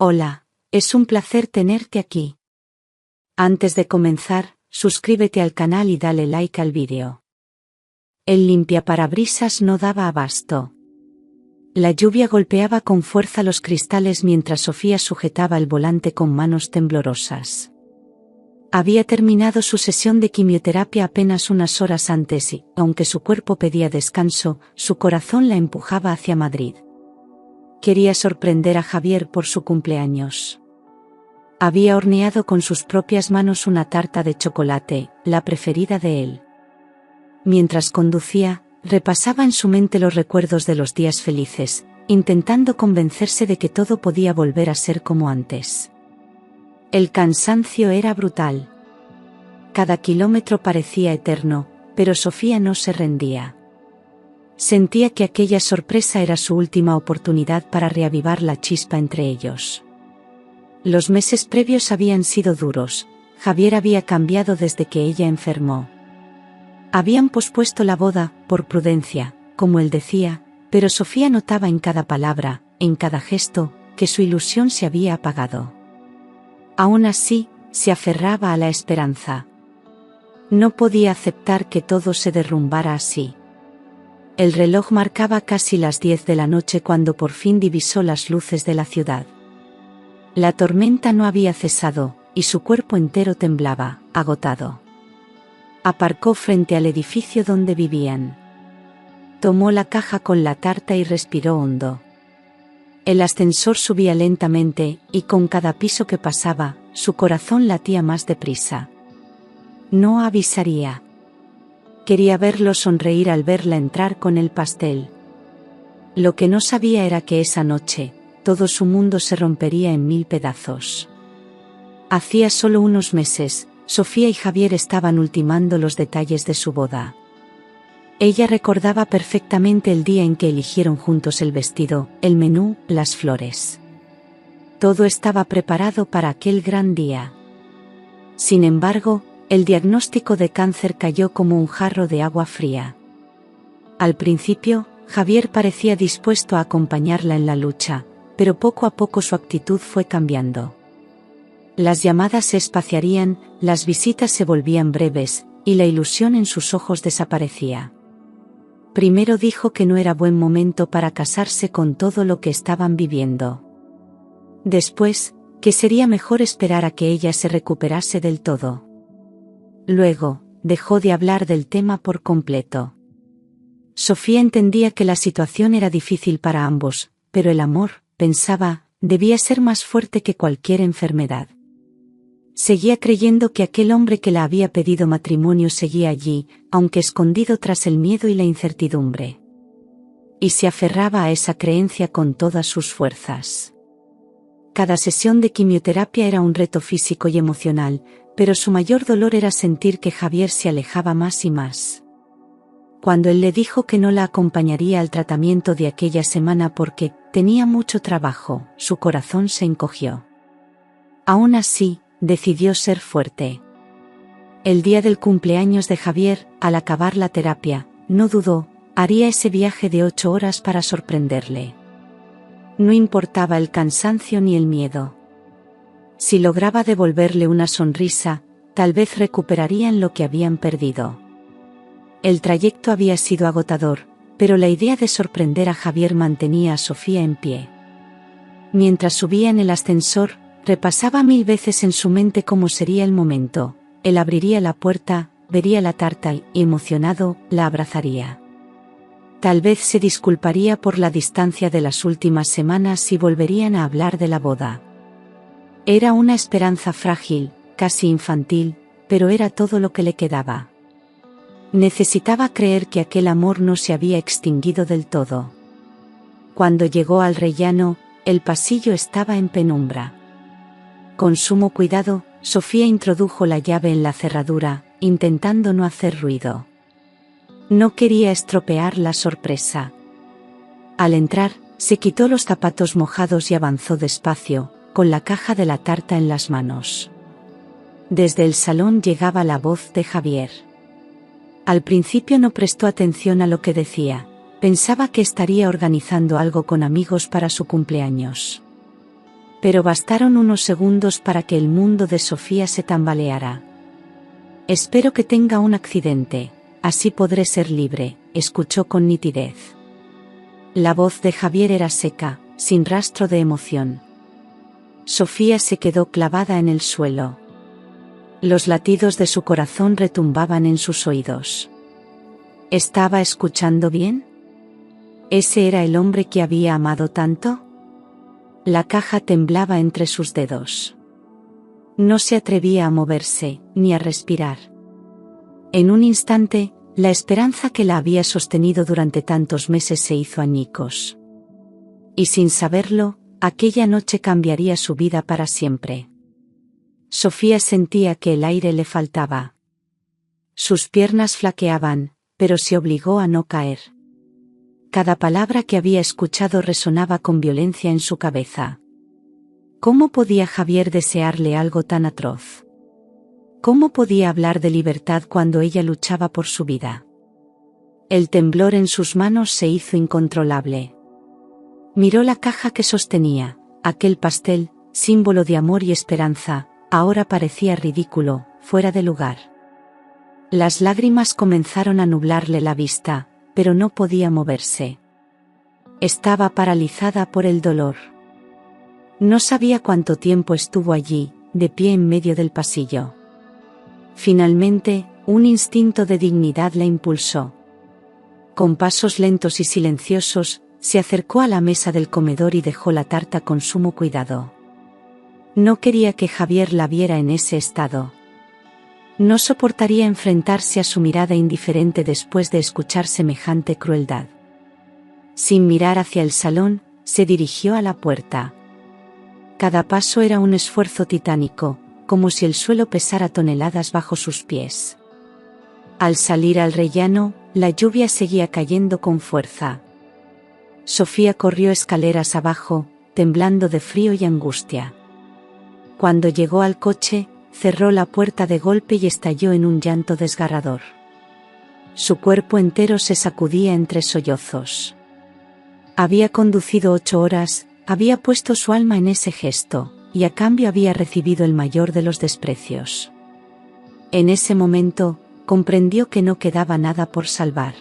Hola, es un placer tenerte aquí. Antes de comenzar, suscríbete al canal y dale like al vídeo. El limpiaparabrisas no daba abasto. La lluvia golpeaba con fuerza los cristales mientras Sofía sujetaba el volante con manos temblorosas. Había terminado su sesión de quimioterapia apenas unas horas antes y, aunque su cuerpo pedía descanso, su corazón la empujaba hacia Madrid. Quería sorprender a Javier por su cumpleaños. Había horneado con sus propias manos una tarta de chocolate, la preferida de él. Mientras conducía, repasaba en su mente los recuerdos de los días felices, intentando convencerse de que todo podía volver a ser como antes. El cansancio era brutal. Cada kilómetro parecía eterno, pero Sofía no se rendía. Sentía que aquella sorpresa era su última oportunidad para reavivar la chispa entre ellos. Los meses previos habían sido duros. Javier había cambiado desde que ella enfermó. Habían pospuesto la boda, por prudencia, como él decía, pero Sofía notaba en cada palabra, en cada gesto, que su ilusión se había apagado. Aún así, se aferraba a la esperanza. No podía aceptar que todo se derrumbara así. El reloj marcaba casi las 10 de la noche cuando por fin divisó las luces de la ciudad. La tormenta no había cesado, y su cuerpo entero temblaba, agotado. Aparcó frente al edificio donde vivían. Tomó la caja con la tarta y respiró hondo. El ascensor subía lentamente, y con cada piso que pasaba, su corazón latía más deprisa. No avisaría. Quería verlo sonreír al verla entrar con el pastel. Lo que no sabía era que esa noche, todo su mundo se rompería en 1000 pedazos. Hacía solo unos meses, Sofía y Javier estaban ultimando los detalles de su boda. Ella recordaba perfectamente el día en que eligieron juntos el vestido, el menú, las flores. Todo estaba preparado para aquel gran día. Sin embargo, el diagnóstico de cáncer cayó como un jarro de agua fría. Al principio, Javier parecía dispuesto a acompañarla en la lucha, pero poco a poco su actitud fue cambiando. Las llamadas se espaciarían, las visitas se volvían breves, y la ilusión en sus ojos desaparecía. Primero dijo que no era buen momento para casarse con todo lo que estaban viviendo. Después, que sería mejor esperar a que ella se recuperase del todo. Luego, dejó de hablar del tema por completo. Sofía entendía que la situación era difícil para ambos, pero el amor, pensaba, debía ser más fuerte que cualquier enfermedad. Seguía creyendo que aquel hombre que la había pedido matrimonio seguía allí, aunque escondido tras el miedo y la incertidumbre. Y se aferraba a esa creencia con todas sus fuerzas. Cada sesión de quimioterapia era un reto físico y emocional, pero su mayor dolor era sentir que Javier se alejaba más y más. Cuando él le dijo que no la acompañaría al tratamiento de aquella semana porque tenía mucho trabajo, su corazón se encogió. Aún así, decidió ser fuerte. El día del cumpleaños de Javier, al acabar la terapia, no dudó, haría ese viaje de 8 horas para sorprenderle. No importaba el cansancio ni el miedo. Si lograba devolverle una sonrisa, tal vez recuperarían lo que habían perdido. El trayecto había sido agotador, pero la idea de sorprender a Javier mantenía a Sofía en pie. Mientras subía en el ascensor, repasaba 1000 veces en su mente cómo sería el momento. Él abriría la puerta, vería la tarta y, emocionado, la abrazaría. Tal vez se disculparía por la distancia de las últimas semanas y volverían a hablar de la boda. Era una esperanza frágil, casi infantil, pero era todo lo que le quedaba. Necesitaba creer que aquel amor no se había extinguido del todo. Cuando llegó al rellano, el pasillo estaba en penumbra. Con sumo cuidado, Sofía introdujo la llave en la cerradura, intentando no hacer ruido. No quería estropear la sorpresa. Al entrar, se quitó los zapatos mojados y avanzó despacio, con la caja de la tarta en las manos. Desde el salón llegaba la voz de Javier. Al principio no prestó atención a lo que decía, pensaba que estaría organizando algo con amigos para su cumpleaños. Pero bastaron unos segundos para que el mundo de Sofía se tambaleara. «Espero que tenga un accidente, así podré ser libre», escuchó con nitidez. La voz de Javier era seca, sin rastro de emoción. Sofía se quedó clavada en el suelo. Los latidos de su corazón retumbaban en sus oídos. ¿Estaba escuchando bien? ¿Ese era el hombre que había amado tanto? La caja temblaba entre sus dedos. No se atrevía a moverse, ni a respirar. En un instante, la esperanza que la había sostenido durante tantos meses se hizo añicos. Y sin saberlo, aquella noche cambiaría su vida para siempre. Sofía sentía que el aire le faltaba. Sus piernas flaqueaban, pero se obligó a no caer. Cada palabra que había escuchado resonaba con violencia en su cabeza. ¿Cómo podía Javier desearle algo tan atroz? ¿Cómo podía hablar de libertad cuando ella luchaba por su vida? El temblor en sus manos se hizo incontrolable. Miró la caja que sostenía, aquel pastel, símbolo de amor y esperanza, ahora parecía ridículo, fuera de lugar. Las lágrimas comenzaron a nublarle la vista, pero no podía moverse. Estaba paralizada por el dolor. No sabía cuánto tiempo estuvo allí, de pie en medio del pasillo. Finalmente, un instinto de dignidad la impulsó. Con pasos lentos y silenciosos, se acercó a la mesa del comedor y dejó la tarta con sumo cuidado. No quería que Javier la viera en ese estado. No soportaría enfrentarse a su mirada indiferente después de escuchar semejante crueldad. Sin mirar hacia el salón, se dirigió a la puerta. Cada paso era un esfuerzo titánico, como si el suelo pesara toneladas bajo sus pies. Al salir al rellano, la lluvia seguía cayendo con fuerza. Sofía corrió escaleras abajo, temblando de frío y angustia. Cuando llegó al coche, cerró la puerta de golpe y estalló en un llanto desgarrador. Su cuerpo entero se sacudía entre sollozos. Había conducido 8 horas, había puesto su alma en ese gesto, y a cambio había recibido el mayor de los desprecios. En ese momento, comprendió que no quedaba nada por salvar.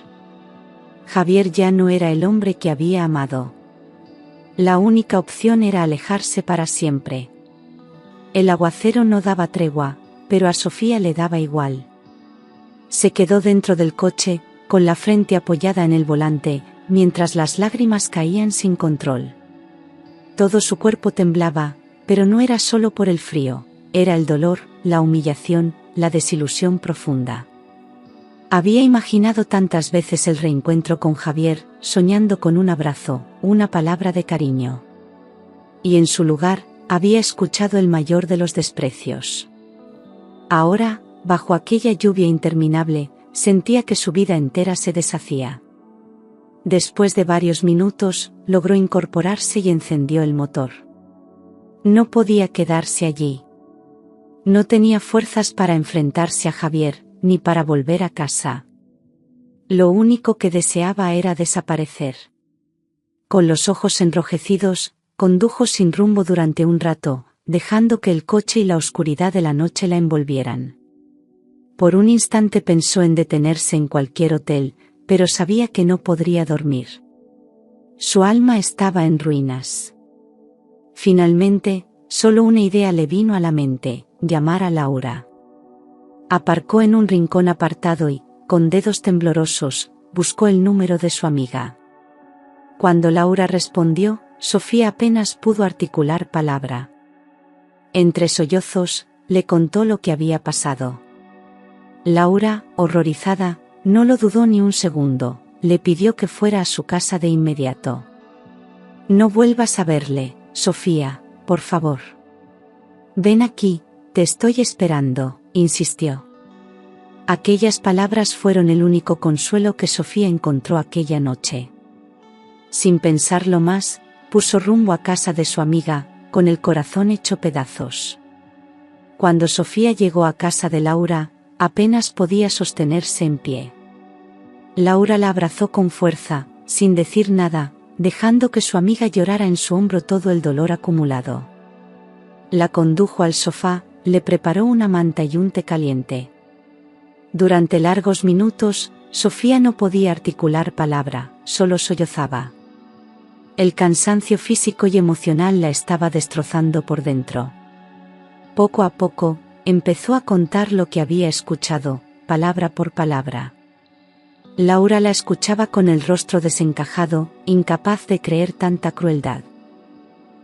Javier ya no era el hombre que había amado. La única opción era alejarse para siempre. El aguacero no daba tregua, pero a Sofía le daba igual. Se quedó dentro del coche, con la frente apoyada en el volante, mientras las lágrimas caían sin control. Todo su cuerpo temblaba, pero no era solo por el frío, era el dolor, la humillación, la desilusión profunda. Había imaginado tantas veces el reencuentro con Javier, soñando con un abrazo, una palabra de cariño. Y en su lugar, había escuchado el mayor de los desprecios. Ahora, bajo aquella lluvia interminable, sentía que su vida entera se deshacía. Después de varios minutos, logró incorporarse y encendió el motor. No podía quedarse allí. No tenía fuerzas para enfrentarse a Javier, ni para volver a casa. Lo único que deseaba era desaparecer. Con los ojos enrojecidos, condujo sin rumbo durante un rato, dejando que el coche y la oscuridad de la noche la envolvieran. Por un instante pensó en detenerse en cualquier hotel, pero sabía que no podría dormir. Su alma estaba en ruinas. Finalmente, solo una idea le vino a la mente: llamar a Laura. Aparcó en un rincón apartado y, con dedos temblorosos, buscó el número de su amiga. Cuando Laura respondió, Sofía apenas pudo articular palabra. Entre sollozos, le contó lo que había pasado. Laura, horrorizada, no lo dudó ni un segundo, le pidió que fuera a su casa de inmediato. «No vuelvas a verle, Sofía, por favor. Ven aquí, te estoy esperando», insistió. Aquellas palabras fueron el único consuelo que Sofía encontró aquella noche. Sin pensarlo más, puso rumbo a casa de su amiga, con el corazón hecho pedazos. Cuando Sofía llegó a casa de Laura, apenas podía sostenerse en pie. Laura la abrazó con fuerza, sin decir nada, dejando que su amiga llorara en su hombro todo el dolor acumulado. La condujo al sofá, le preparó una manta y un té caliente. Durante largos minutos, Sofía no podía articular palabra, solo sollozaba. El cansancio físico y emocional la estaba destrozando por dentro. Poco a poco, empezó a contar lo que había escuchado, palabra por palabra. Laura la escuchaba con el rostro desencajado, incapaz de creer tanta crueldad.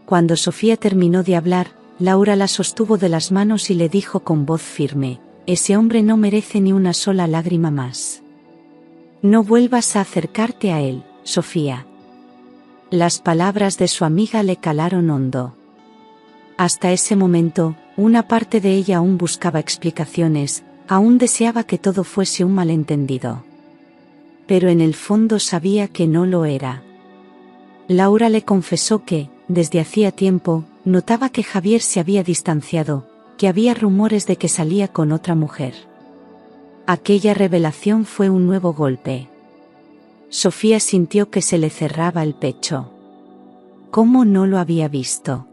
Cuando Sofía terminó de hablar, Laura la sostuvo de las manos y le dijo con voz firme: «Ese hombre no merece ni una sola lágrima más. No vuelvas a acercarte a él, Sofía». Las palabras de su amiga le calaron hondo. Hasta ese momento, una parte de ella aún buscaba explicaciones, aún deseaba que todo fuese un malentendido. Pero en el fondo sabía que no lo era. Laura le confesó que, desde hacía tiempo, notaba que Javier se había distanciado, que había rumores de que salía con otra mujer. Aquella revelación fue un nuevo golpe. Sofía sintió que se le cerraba el pecho. ¿Cómo no lo había visto?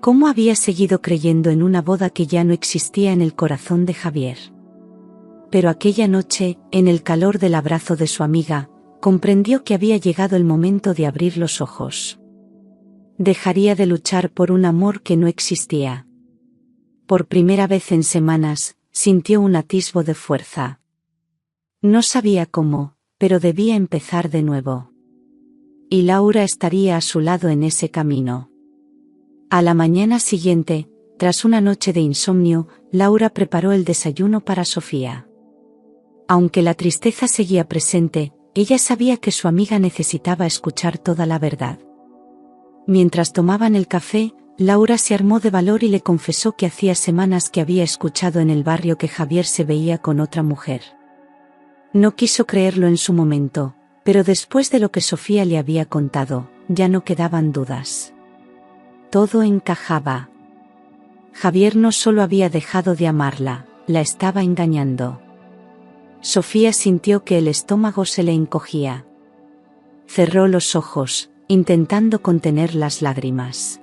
¿Cómo había seguido creyendo en una boda que ya no existía en el corazón de Javier? Pero aquella noche, en el calor del abrazo de su amiga, comprendió que había llegado el momento de abrir los ojos. Dejaría de luchar por un amor que no existía. Por primera vez en semanas, sintió un atisbo de fuerza. No sabía cómo, pero debía empezar de nuevo. Y Laura estaría a su lado en ese camino. A la mañana siguiente, tras una noche de insomnio, Laura preparó el desayuno para Sofía. Aunque la tristeza seguía presente, ella sabía que su amiga necesitaba escuchar toda la verdad. Mientras tomaban el café, Laura se armó de valor y le confesó que hacía semanas que había escuchado en el barrio que Javier se veía con otra mujer. No quiso creerlo en su momento, pero después de lo que Sofía le había contado, ya no quedaban dudas. Todo encajaba. Javier no solo había dejado de amarla, la estaba engañando. Sofía sintió que el estómago se le encogía. Cerró los ojos, intentando contener las lágrimas.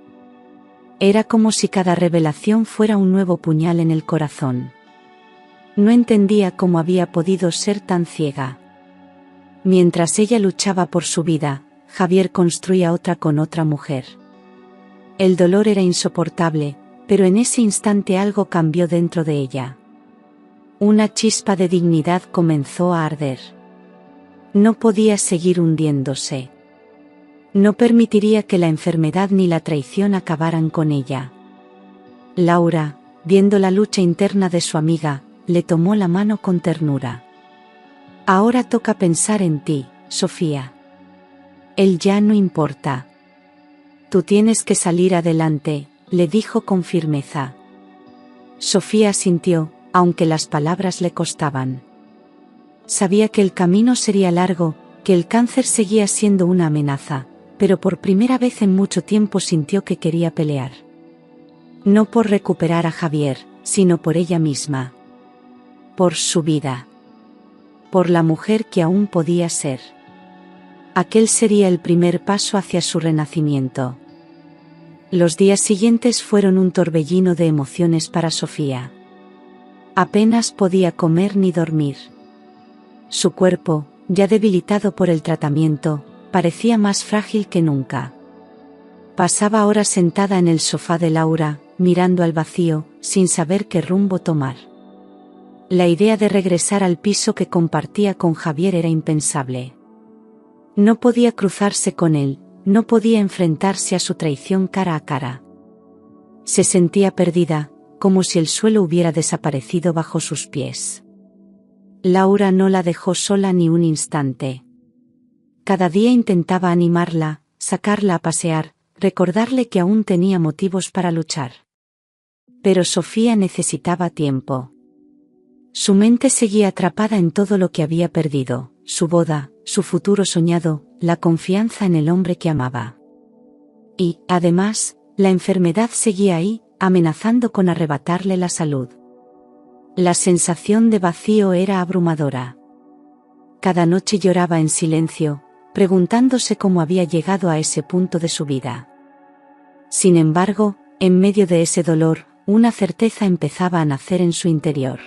Era como si cada revelación fuera un nuevo puñal en el corazón. No entendía cómo había podido ser tan ciega. Mientras ella luchaba por su vida, Javier construía otra con otra mujer. El dolor era insoportable, pero en ese instante algo cambió dentro de ella. Una chispa de dignidad comenzó a arder. No podía seguir hundiéndose. No permitiría que la enfermedad ni la traición acabaran con ella. Laura, viendo la lucha interna de su amiga, le tomó la mano con ternura. «Ahora toca pensar en ti, Sofía. Él ya no importa. Tú tienes que salir adelante», le dijo con firmeza. Sofía asintió, aunque las palabras le costaban. Sabía que el camino sería largo, que el cáncer seguía siendo una amenaza, pero por primera vez en mucho tiempo sintió que quería pelear. No por recuperar a Javier, sino por ella misma. Por su vida. Por la mujer que aún podía ser. Aquel sería el primer paso hacia su renacimiento. Los días siguientes fueron un torbellino de emociones para Sofía. Apenas podía comer ni dormir. Su cuerpo, ya debilitado por el tratamiento, parecía más frágil que nunca. Pasaba horas sentada en el sofá de Laura, mirando al vacío, sin saber qué rumbo tomar. La idea de regresar al piso que compartía con Javier era impensable. No podía cruzarse con él, no podía enfrentarse a su traición cara a cara. Se sentía perdida, como si el suelo hubiera desaparecido bajo sus pies. Laura no la dejó sola ni un instante. Cada día intentaba animarla, sacarla a pasear, recordarle que aún tenía motivos para luchar. Pero Sofía necesitaba tiempo. Su mente seguía atrapada en todo lo que había perdido, su boda, su futuro soñado, la confianza en el hombre que amaba. Y, además, la enfermedad seguía ahí, amenazando con arrebatarle la salud. La sensación de vacío era abrumadora. Cada noche lloraba en silencio, preguntándose cómo había llegado a ese punto de su vida. Sin embargo, En medio de ese dolor, una certeza empezaba a nacer en su interior.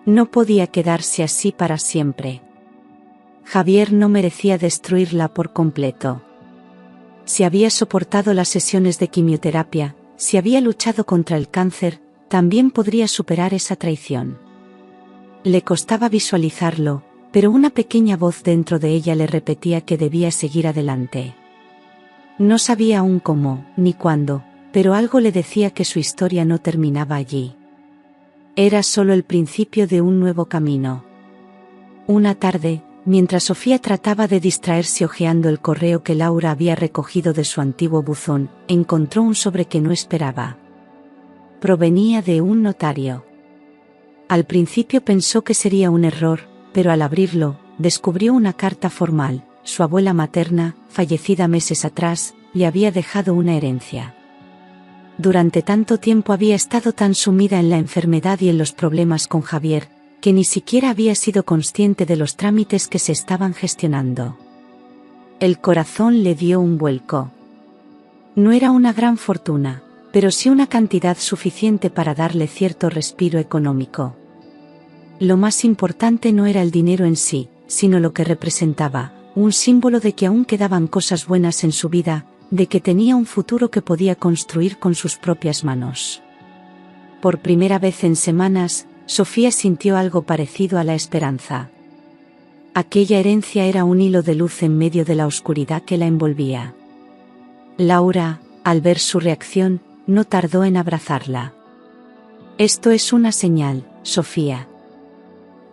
No podía quedarse así para siempre. Javier no merecía destruirla por completo. Si había soportado las sesiones de quimioterapia, si había luchado contra el cáncer, también podría superar esa traición. Le costaba visualizarlo, pero una pequeña voz dentro de ella le repetía que debía seguir adelante. No sabía aún cómo, ni cuándo, pero algo le decía que su historia no terminaba allí. Era solo el principio de un nuevo camino. Una tarde, mientras Sofía trataba de distraerse hojeando el correo que Laura había recogido de su antiguo buzón, encontró un sobre que no esperaba. Provenía de un notario. Al principio pensó que sería un error, pero al abrirlo, descubrió una carta formal. Su abuela materna, fallecida meses atrás, le había dejado una herencia. Durante tanto tiempo había estado tan sumida en la enfermedad y en los problemas con Javier, que ni siquiera había sido consciente de los trámites que se estaban gestionando. El corazón le dio un vuelco. No era una gran fortuna, pero sí una cantidad suficiente para darle cierto respiro económico. Lo más importante no era el dinero en sí, sino lo que representaba, un símbolo de que aún quedaban cosas buenas en su vida, de que tenía un futuro que podía construir con sus propias manos. Por primera vez en semanas, Sofía sintió algo parecido a la esperanza. Aquella herencia era un hilo de luz en medio de la oscuridad que la envolvía. Laura, al ver su reacción, no tardó en abrazarla. Esto es una señal, Sofía.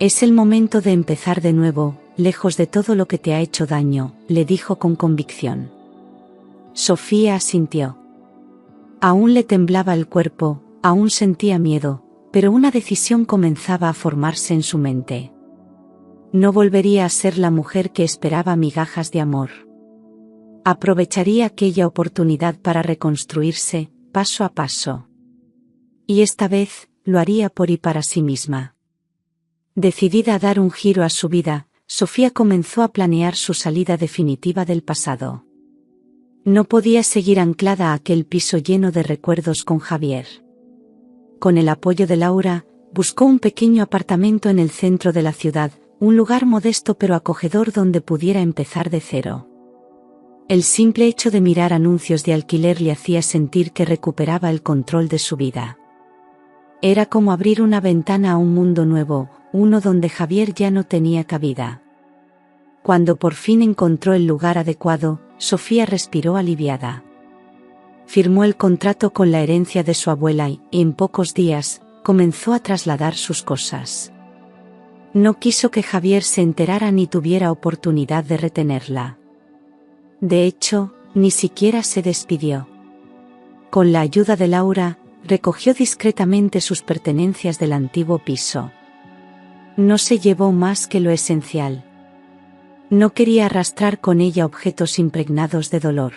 Es el momento de empezar de nuevo, lejos de todo lo que te ha hecho daño, le dijo con convicción. Sofía asintió. Aún le temblaba el cuerpo, aún sentía miedo, pero una decisión comenzaba a formarse en su mente. No volvería a ser la mujer que esperaba migajas de amor. Aprovecharía aquella oportunidad para reconstruirse, paso a paso. Y esta vez, lo haría por y para sí misma. Decidida a dar un giro a su vida, Sofía comenzó a planear su salida definitiva del pasado. No podía seguir anclada a aquel piso lleno de recuerdos con Javier. Con el apoyo de Laura, buscó un pequeño apartamento en el centro de la ciudad, un lugar modesto pero acogedor donde pudiera empezar de cero. El simple hecho de mirar anuncios de alquiler le hacía sentir que recuperaba el control de su vida. Era como abrir una ventana a un mundo nuevo, uno donde Javier ya no tenía cabida. Cuando por fin encontró el lugar adecuado, Sofía respiró aliviada. Firmó el contrato con la herencia de su abuela y, en pocos días, comenzó a trasladar sus cosas. No quiso que Javier se enterara ni tuviera oportunidad de retenerla. De hecho, ni siquiera se despidió. Con la ayuda de Laura, recogió discretamente sus pertenencias del antiguo piso. No se llevó más que lo esencial. No quería arrastrar con ella objetos impregnados de dolor.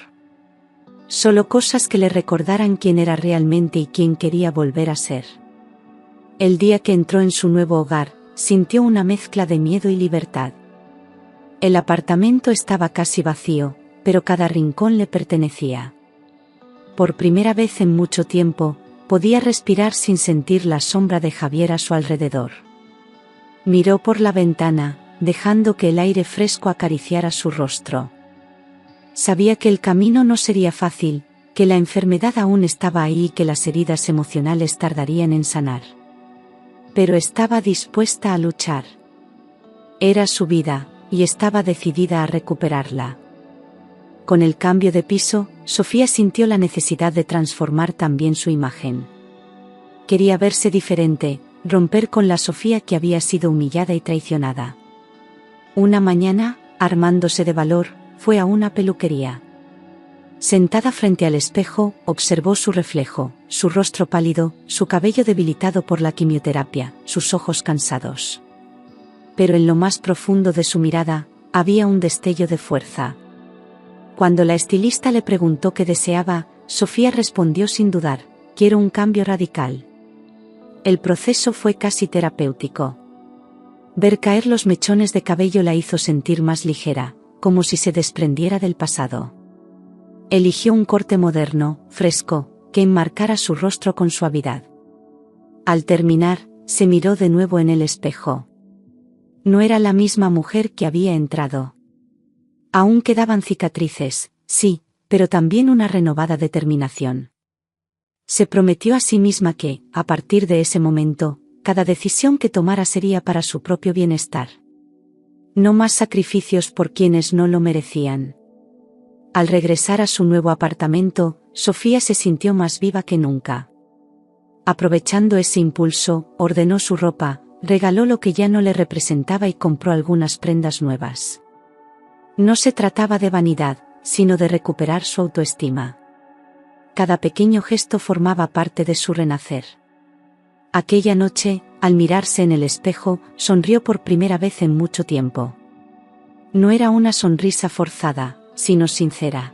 Solo cosas que le recordaran quién era realmente y quién quería volver a ser. El día que entró en su nuevo hogar, sintió una mezcla de miedo y libertad. El apartamento estaba casi vacío, pero cada rincón le pertenecía. Por primera vez en mucho tiempo, podía respirar sin sentir la sombra de Javier a su alrededor. Miró por la ventana, dejando que el aire fresco acariciara su rostro. Sabía que el camino no sería fácil, que la enfermedad aún estaba ahí y que las heridas emocionales tardarían en sanar. Pero estaba dispuesta a luchar. Era su vida, y estaba decidida a recuperarla. Con el cambio de piso, Sofía sintió la necesidad de transformar también su imagen. Quería verse diferente, romper con la Sofía que había sido humillada y traicionada. Una mañana, armándose de valor, fue a una peluquería. Sentada frente al espejo, observó su reflejo, su rostro pálido, su cabello debilitado por la quimioterapia, sus ojos cansados. Pero en lo más profundo de su mirada, había un destello de fuerza. Cuando la estilista le preguntó qué deseaba, Sofía respondió sin dudar: quiero un cambio radical. El proceso fue casi terapéutico. Ver caer los mechones de cabello la hizo sentir más ligera, como si se desprendiera del pasado. Eligió un corte moderno, fresco, que enmarcara su rostro con suavidad. Al terminar, se miró de nuevo en el espejo. No era la misma mujer que había entrado. Aún quedaban cicatrices, sí, pero también una renovada determinación. Se prometió a sí misma que, a partir de ese momento, cada decisión que tomara sería para su propio bienestar. No más sacrificios por quienes no lo merecían. Al regresar a su nuevo apartamento, Sofía se sintió más viva que nunca. Aprovechando ese impulso, ordenó su ropa, regaló lo que ya no le representaba y compró algunas prendas nuevas. No se trataba de vanidad, sino de recuperar su autoestima. Cada pequeño gesto formaba parte de su renacer. Aquella noche, al mirarse en el espejo, sonrió por primera vez en mucho tiempo. No era una sonrisa forzada, sino sincera.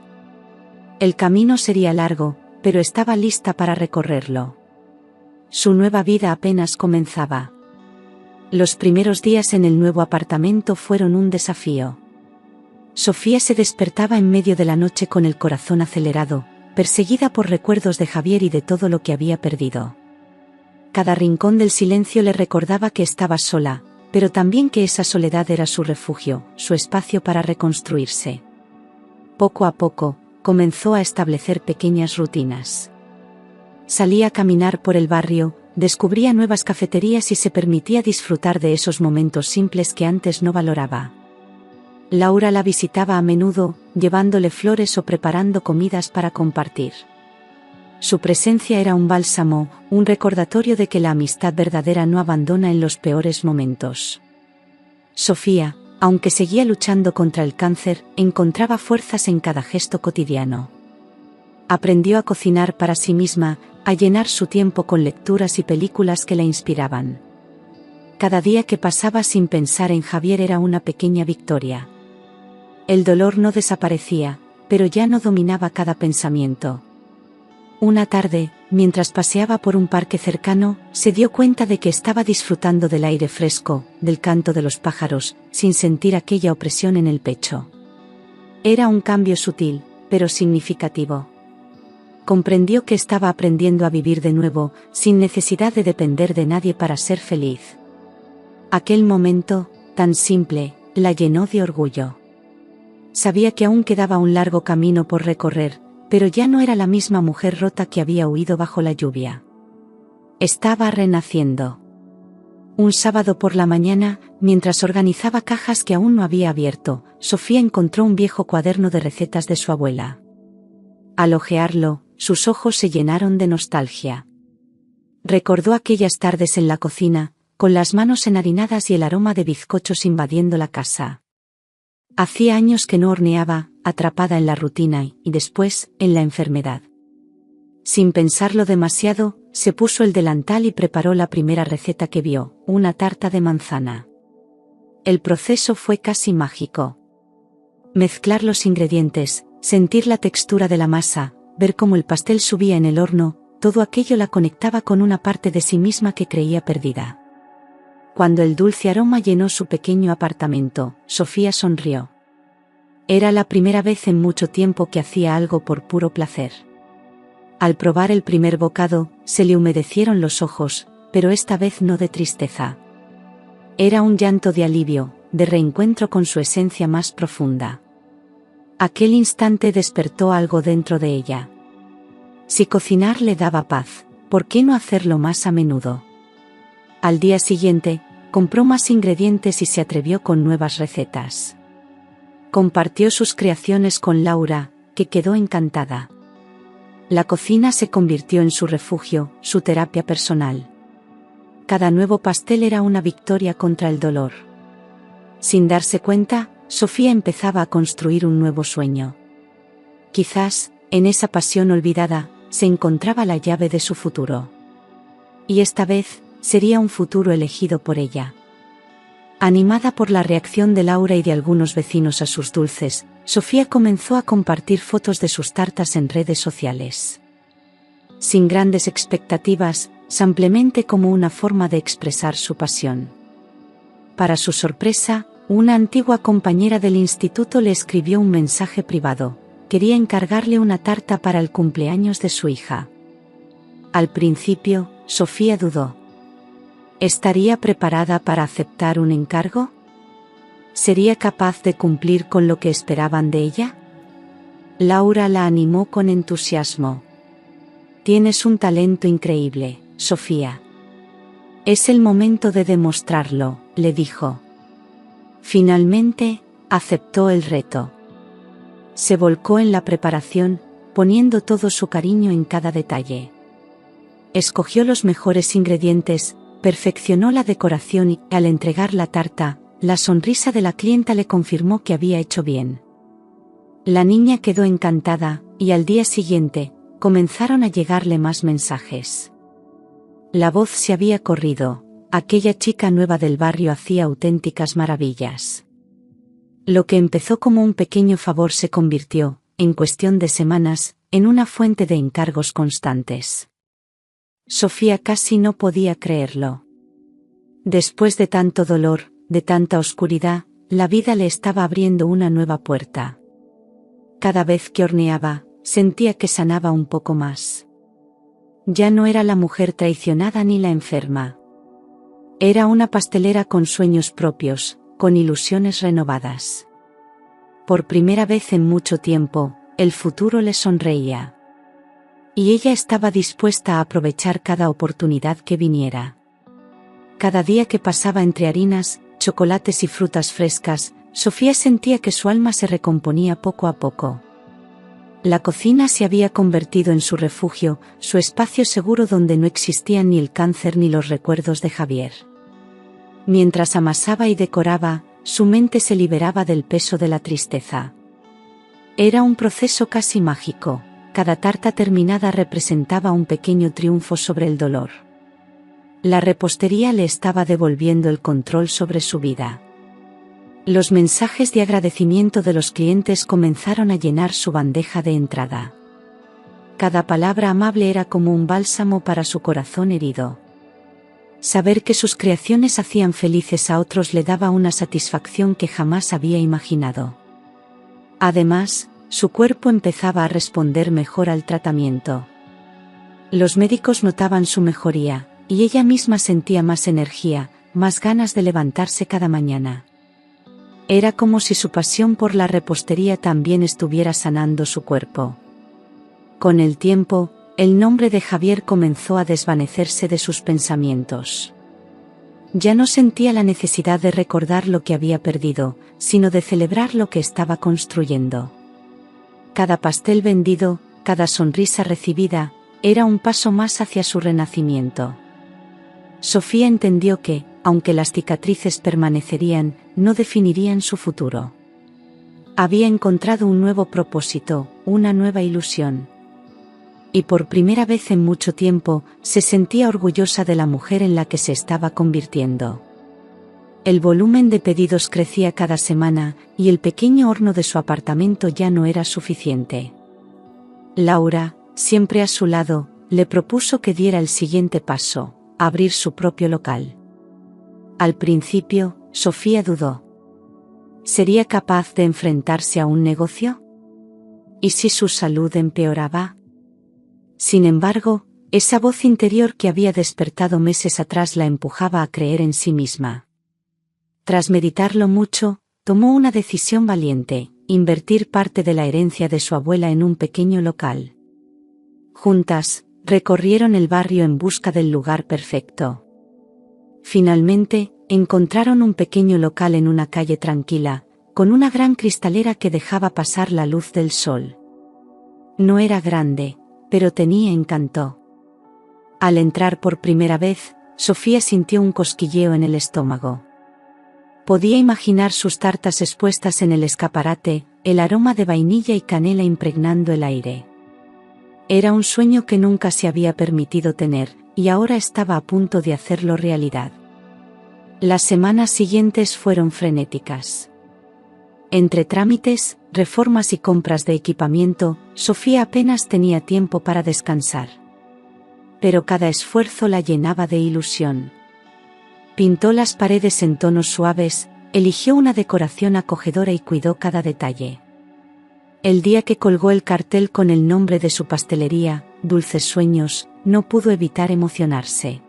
El camino sería largo, pero estaba lista para recorrerlo. Su nueva vida apenas comenzaba. Los primeros días en el nuevo apartamento fueron un desafío. Sofía se despertaba en medio de la noche con el corazón acelerado, perseguida por recuerdos de Javier y de todo lo que había perdido. Cada rincón del silencio le recordaba que estaba sola, pero también que esa soledad era su refugio, su espacio para reconstruirse. Poco a poco, comenzó a establecer pequeñas rutinas. Salía a caminar por el barrio, descubría nuevas cafeterías y se permitía disfrutar de esos momentos simples que antes no valoraba. Laura la visitaba a menudo, llevándole flores o preparando comidas para compartir. Su presencia era un bálsamo, un recordatorio de que la amistad verdadera no abandona en los peores momentos. Sofía, aunque seguía luchando contra el cáncer, encontraba fuerzas en cada gesto cotidiano. Aprendió a cocinar para sí misma, a llenar su tiempo con lecturas y películas que la inspiraban. Cada día que pasaba sin pensar en Javier era una pequeña victoria. El dolor no desaparecía, pero ya no dominaba cada pensamiento. Una tarde, mientras paseaba por un parque cercano, se dio cuenta de que estaba disfrutando del aire fresco, del canto de los pájaros, sin sentir aquella opresión en el pecho. Era un cambio sutil, pero significativo. Comprendió que estaba aprendiendo a vivir de nuevo, sin necesidad de depender de nadie para ser feliz. Aquel momento, tan simple, la llenó de orgullo. Sabía que aún quedaba un largo camino por recorrer, pero ya no era la misma mujer rota que había huido bajo la lluvia. Estaba renaciendo. Un sábado por la mañana, mientras organizaba cajas que aún no había abierto, Sofía encontró un viejo cuaderno de recetas de su abuela. Al hojearlo, sus ojos se llenaron de nostalgia. Recordó aquellas tardes en la cocina, con las manos enharinadas y el aroma de bizcochos invadiendo la casa. Hacía años que no horneaba, atrapada en la rutina y después, en la enfermedad. Sin pensarlo demasiado, se puso el delantal y preparó la primera receta que vio, una tarta de manzana. El proceso fue casi mágico. Mezclar los ingredientes, sentir la textura de la masa, ver cómo el pastel subía en el horno, todo aquello la conectaba con una parte de sí misma que creía perdida. Cuando el dulce aroma llenó su pequeño apartamento, Sofía sonrió. Era la primera vez en mucho tiempo que hacía algo por puro placer. Al probar el primer bocado, se le humedecieron los ojos, pero esta vez no de tristeza. Era un llanto de alivio, de reencuentro con su esencia más profunda. Aquel instante despertó algo dentro de ella. Si cocinar le daba paz, ¿por qué no hacerlo más a menudo? Al día siguiente, compró más ingredientes y se atrevió con nuevas recetas. Compartió sus creaciones con Laura, que quedó encantada. La cocina se convirtió en su refugio, su terapia personal. Cada nuevo pastel era una victoria contra el dolor. Sin darse cuenta, Sofía empezaba a construir un nuevo sueño. Quizás, en esa pasión olvidada, se encontraba la llave de su futuro. Y esta vez, sería un futuro elegido por ella. Animada por la reacción de Laura y de algunos vecinos a sus dulces, Sofía comenzó a compartir fotos de sus tartas en redes sociales. Sin grandes expectativas, simplemente como una forma de expresar su pasión. Para su sorpresa, una antigua compañera del instituto le escribió un mensaje privado. Quería encargarle una tarta para el cumpleaños de su hija. Al principio, Sofía dudó. ¿Estaría preparada para aceptar un encargo? ¿Sería capaz de cumplir con lo que esperaban de ella? Laura la animó con entusiasmo. Tienes un talento increíble, Sofía. Es el momento de demostrarlo, le dijo. Finalmente, aceptó el reto. Se volcó en la preparación, poniendo todo su cariño en cada detalle. Escogió los mejores ingredientes, perfeccionó la decoración y, al entregar la tarta, la sonrisa de la clienta le confirmó que había hecho bien. La niña quedó encantada, y al día siguiente, comenzaron a llegarle más mensajes. La voz se había corrido, aquella chica nueva del barrio hacía auténticas maravillas. Lo que empezó como un pequeño favor se convirtió, en cuestión de semanas, en una fuente de encargos constantes. Sofía casi no podía creerlo. Después de tanto dolor, de tanta oscuridad, la vida le estaba abriendo una nueva puerta. Cada vez que horneaba, sentía que sanaba un poco más. Ya no era la mujer traicionada ni la enferma. Era una pastelera con sueños propios, con ilusiones renovadas. Por primera vez en mucho tiempo, el futuro le sonreía. Y ella estaba dispuesta a aprovechar cada oportunidad que viniera. Cada día que pasaba entre harinas, chocolates y frutas frescas, Sofía sentía que su alma se recomponía poco a poco. La cocina se había convertido en su refugio, su espacio seguro donde no existían ni el cáncer ni los recuerdos de Javier. Mientras amasaba y decoraba, su mente se liberaba del peso de la tristeza. Era un proceso casi mágico, cada tarta terminada representaba un pequeño triunfo sobre el dolor. La repostería le estaba devolviendo el control sobre su vida. Los mensajes de agradecimiento de los clientes comenzaron a llenar su bandeja de entrada. Cada palabra amable era como un bálsamo para su corazón herido. Saber que sus creaciones hacían felices a otros le daba una satisfacción que jamás había imaginado. Además, su cuerpo empezaba a responder mejor al tratamiento. Los médicos notaban su mejoría, y ella misma sentía más energía, más ganas de levantarse cada mañana. Era como si su pasión por la repostería también estuviera sanando su cuerpo. Con el tiempo, el nombre de Javier comenzó a desvanecerse de sus pensamientos. Ya no sentía la necesidad de recordar lo que había perdido, sino de celebrar lo que estaba construyendo. Cada pastel vendido, cada sonrisa recibida, era un paso más hacia su renacimiento. Sofía entendió que, aunque las cicatrices permanecerían, no definirían su futuro. Había encontrado un nuevo propósito, una nueva ilusión. Y por primera vez en mucho tiempo, se sentía orgullosa de la mujer en la que se estaba convirtiendo. El volumen de pedidos crecía cada semana, y el pequeño horno de su apartamento ya no era suficiente. Laura, siempre a su lado, le propuso que diera el siguiente paso, abrir su propio local. Al principio, Sofía dudó. ¿Sería capaz de enfrentarse a un negocio? ¿Y si su salud empeoraba? Sin embargo, esa voz interior que había despertado meses atrás la empujaba a creer en sí misma. Tras meditarlo mucho, tomó una decisión valiente: invertir parte de la herencia de su abuela en un pequeño local. Juntas, recorrieron el barrio en busca del lugar perfecto. Finalmente, encontraron un pequeño local en una calle tranquila, con una gran cristalera que dejaba pasar la luz del sol. No era grande, pero tenía encanto. Al entrar por primera vez, Sofía sintió un cosquilleo en el estómago. Podía imaginar sus tartas expuestas en el escaparate, el aroma de vainilla y canela impregnando el aire. Era un sueño que nunca se había permitido tener, y ahora estaba a punto de hacerlo realidad. Las semanas siguientes fueron frenéticas. Entre trámites, reformas y compras de equipamiento, Sofía apenas tenía tiempo para descansar. Pero cada esfuerzo la llenaba de ilusión. Pintó las paredes en tonos suaves, eligió una decoración acogedora y cuidó cada detalle. El día que colgó el cartel con el nombre de su pastelería, Dulces Sueños, no pudo evitar emocionarse.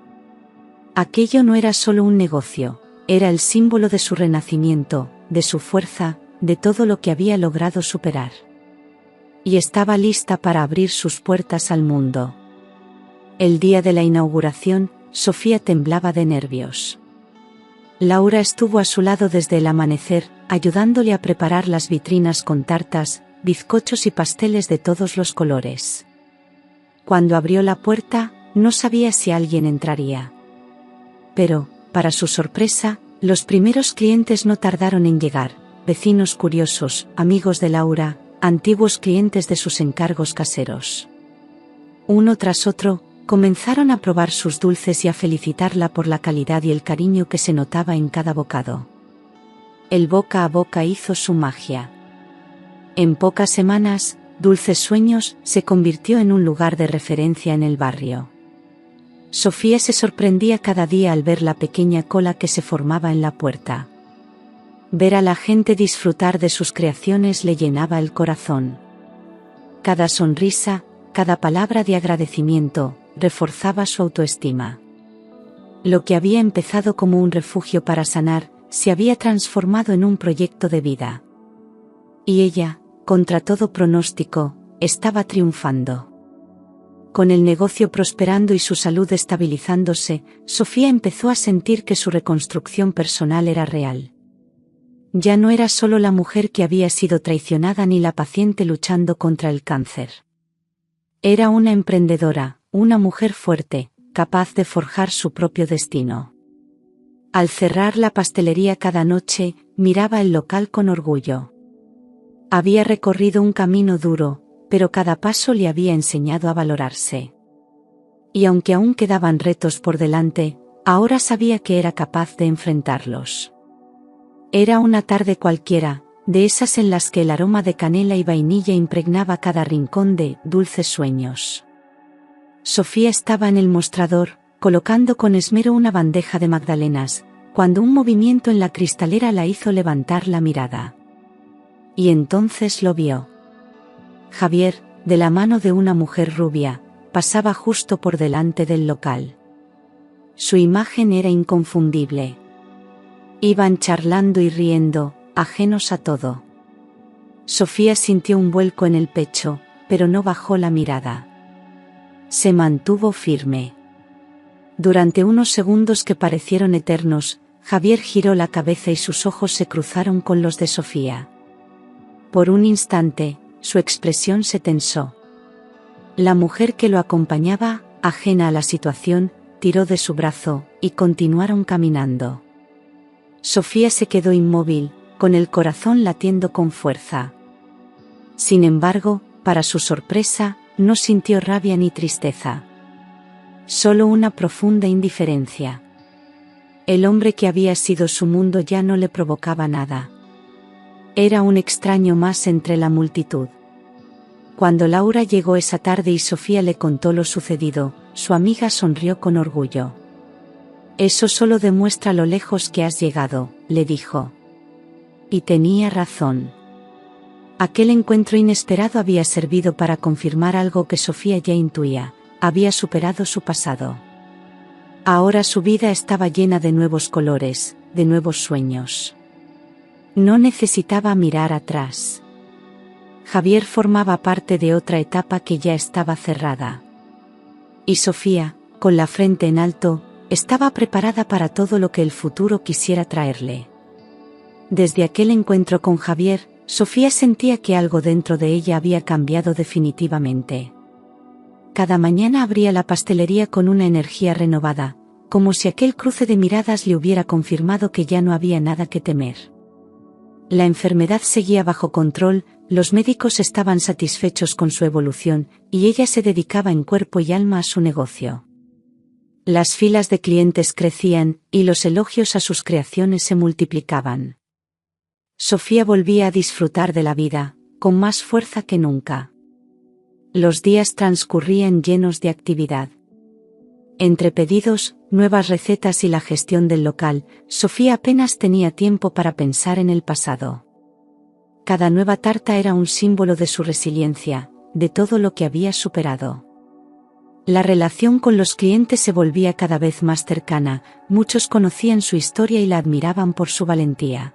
Aquello no era solo un negocio, era el símbolo de su renacimiento, de su fuerza, de todo lo que había logrado superar. Y estaba lista para abrir sus puertas al mundo. El día de la inauguración, Sofía temblaba de nervios. Laura estuvo a su lado desde el amanecer, ayudándole a preparar las vitrinas con tartas, bizcochos y pasteles de todos los colores. Cuando abrió la puerta, no sabía si alguien entraría. Pero, para su sorpresa, los primeros clientes no tardaron en llegar, vecinos curiosos, amigos de Laura, antiguos clientes de sus encargos caseros. Uno tras otro, comenzaron a probar sus dulces y a felicitarla por la calidad y el cariño que se notaba en cada bocado. El boca a boca hizo su magia. En pocas semanas, Dulces Sueños se convirtió en un lugar de referencia en el barrio. Sofía se sorprendía cada día al ver la pequeña cola que se formaba en la puerta. Ver a la gente disfrutar de sus creaciones le llenaba el corazón. Cada sonrisa, cada palabra de agradecimiento, reforzaba su autoestima. Lo que había empezado como un refugio para sanar, se había transformado en un proyecto de vida. Y ella, contra todo pronóstico, estaba triunfando. Con el negocio prosperando y su salud estabilizándose, Sofía empezó a sentir que su reconstrucción personal era real. Ya no era solo la mujer que había sido traicionada ni la paciente luchando contra el cáncer. Era una emprendedora, una mujer fuerte, capaz de forjar su propio destino. Al cerrar la pastelería cada noche, miraba el local con orgullo. Había recorrido un camino duro, pero cada paso le había enseñado a valorarse. Y aunque aún quedaban retos por delante, ahora sabía que era capaz de enfrentarlos. Era una tarde cualquiera, de esas en las que el aroma de canela y vainilla impregnaba cada rincón de Dulces Sueños. Sofía estaba en el mostrador, colocando con esmero una bandeja de magdalenas, cuando un movimiento en la cristalera la hizo levantar la mirada. Y entonces lo vio. Javier, de la mano de una mujer rubia, pasaba justo por delante del local. Su imagen era inconfundible. Iban charlando y riendo, ajenos a todo. Sofía sintió un vuelco en el pecho, pero no bajó la mirada. Se mantuvo firme. Durante unos segundos que parecieron eternos, Javier giró la cabeza y sus ojos se cruzaron con los de Sofía. Por un instante, su expresión se tensó. La mujer que lo acompañaba, ajena a la situación, tiró de su brazo, y continuaron caminando. Sofía se quedó inmóvil, con el corazón latiendo con fuerza. Sin embargo, para su sorpresa, no sintió rabia ni tristeza. Solo una profunda indiferencia. El hombre que había sido su mundo ya no le provocaba nada. Era un extraño más entre la multitud. Cuando Laura llegó esa tarde y Sofía le contó lo sucedido, su amiga sonrió con orgullo. «Eso solo demuestra lo lejos que has llegado», le dijo. Y tenía razón. Aquel encuentro inesperado había servido para confirmar algo que Sofía ya intuía: había superado su pasado. Ahora su vida estaba llena de nuevos colores, de nuevos sueños. No necesitaba mirar atrás. Javier formaba parte de otra etapa que ya estaba cerrada. Y Sofía, con la frente en alto, estaba preparada para todo lo que el futuro quisiera traerle. Desde aquel encuentro con Javier, Sofía sentía que algo dentro de ella había cambiado definitivamente. Cada mañana abría la pastelería con una energía renovada, como si aquel cruce de miradas le hubiera confirmado que ya no había nada que temer. La enfermedad seguía bajo control, los médicos estaban satisfechos con su evolución, y ella se dedicaba en cuerpo y alma a su negocio. Las filas de clientes crecían, y los elogios a sus creaciones se multiplicaban. Sofía volvía a disfrutar de la vida, con más fuerza que nunca. Los días transcurrían llenos de actividad. Entre pedidos, nuevas recetas y la gestión del local, Sofía apenas tenía tiempo para pensar en el pasado. Cada nueva tarta era un símbolo de su resiliencia, de todo lo que había superado. La relación con los clientes se volvía cada vez más cercana, muchos conocían su historia y la admiraban por su valentía.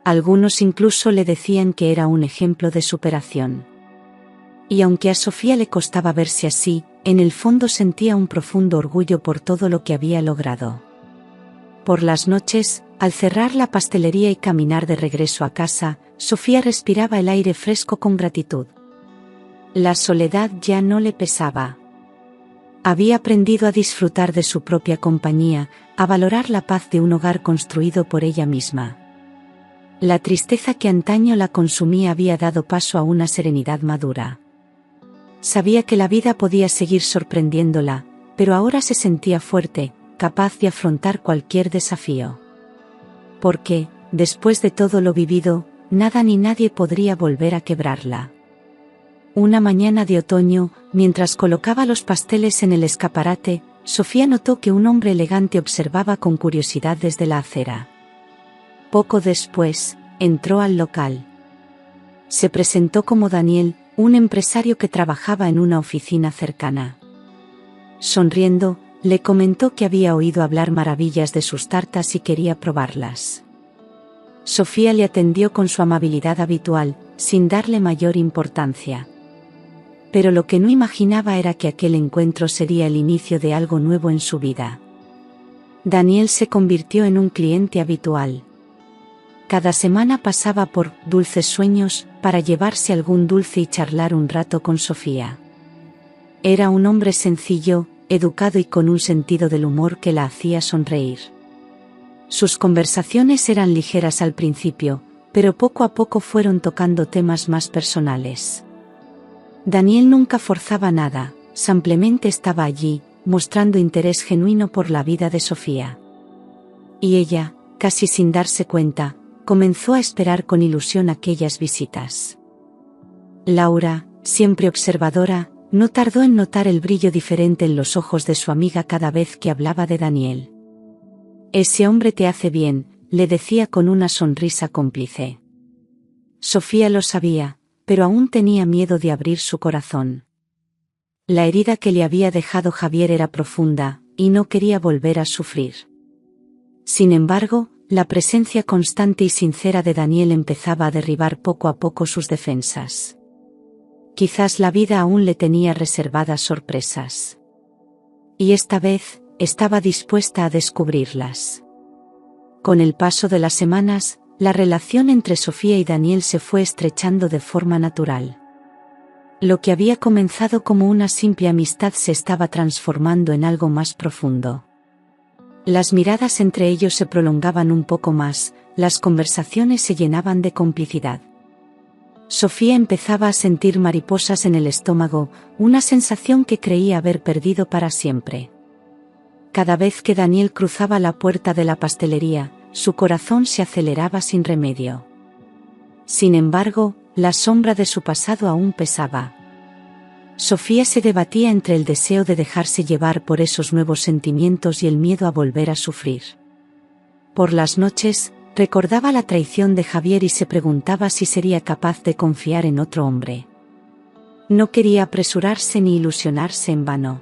Algunos incluso le decían que era un ejemplo de superación. Y aunque a Sofía le costaba verse así, en el fondo sentía un profundo orgullo por todo lo que había logrado. Por las noches, al cerrar la pastelería y caminar de regreso a casa, Sofía respiraba el aire fresco con gratitud. La soledad ya no le pesaba. Había aprendido a disfrutar de su propia compañía, a valorar la paz de un hogar construido por ella misma. La tristeza que antaño la consumía había dado paso a una serenidad madura. Sabía que la vida podía seguir sorprendiéndola, pero ahora se sentía fuerte, capaz de afrontar cualquier desafío. Porque, después de todo lo vivido, nada ni nadie podría volver a quebrarla. Una mañana de otoño, mientras colocaba los pasteles en el escaparate, Sofía notó que un hombre elegante observaba con curiosidad desde la acera. Poco después, entró al local. Se presentó como Daniel, un empresario que trabajaba en una oficina cercana. Sonriendo, le comentó que había oído hablar maravillas de sus tartas y quería probarlas. Sofía le atendió con su amabilidad habitual, sin darle mayor importancia. Pero lo que no imaginaba era que aquel encuentro sería el inicio de algo nuevo en su vida. Daniel se convirtió en un cliente habitual. Cada semana pasaba por Dulces Sueños para llevarse algún dulce y charlar un rato con Sofía. Era un hombre sencillo, educado y con un sentido del humor que la hacía sonreír. Sus conversaciones eran ligeras al principio, pero poco a poco fueron tocando temas más personales. Daniel nunca forzaba nada, simplemente estaba allí, mostrando interés genuino por la vida de Sofía. Y ella, casi sin darse cuenta, comenzó a esperar con ilusión aquellas visitas. Laura, siempre observadora, no tardó en notar el brillo diferente en los ojos de su amiga cada vez que hablaba de Daniel. «Ese hombre te hace bien», le decía con una sonrisa cómplice. Sofía lo sabía, pero aún tenía miedo de abrir su corazón. La herida que le había dejado Javier era profunda, y no quería volver a sufrir. Sin embargo, la presencia constante y sincera de Daniel empezaba a derribar poco a poco sus defensas. Quizás la vida aún le tenía reservadas sorpresas. Y esta vez, estaba dispuesta a descubrirlas. Con el paso de las semanas, la relación entre Sofía y Daniel se fue estrechando de forma natural. Lo que había comenzado como una simple amistad se estaba transformando en algo más profundo. Las miradas entre ellos se prolongaban un poco más, las conversaciones se llenaban de complicidad. Sofía empezaba a sentir mariposas en el estómago, una sensación que creía haber perdido para siempre. Cada vez que Daniel cruzaba la puerta de la pastelería, su corazón se aceleraba sin remedio. Sin embargo, la sombra de su pasado aún pesaba. Sofía se debatía entre el deseo de dejarse llevar por esos nuevos sentimientos y el miedo a volver a sufrir. Por las noches, recordaba la traición de Javier y se preguntaba si sería capaz de confiar en otro hombre. No quería apresurarse ni ilusionarse en vano.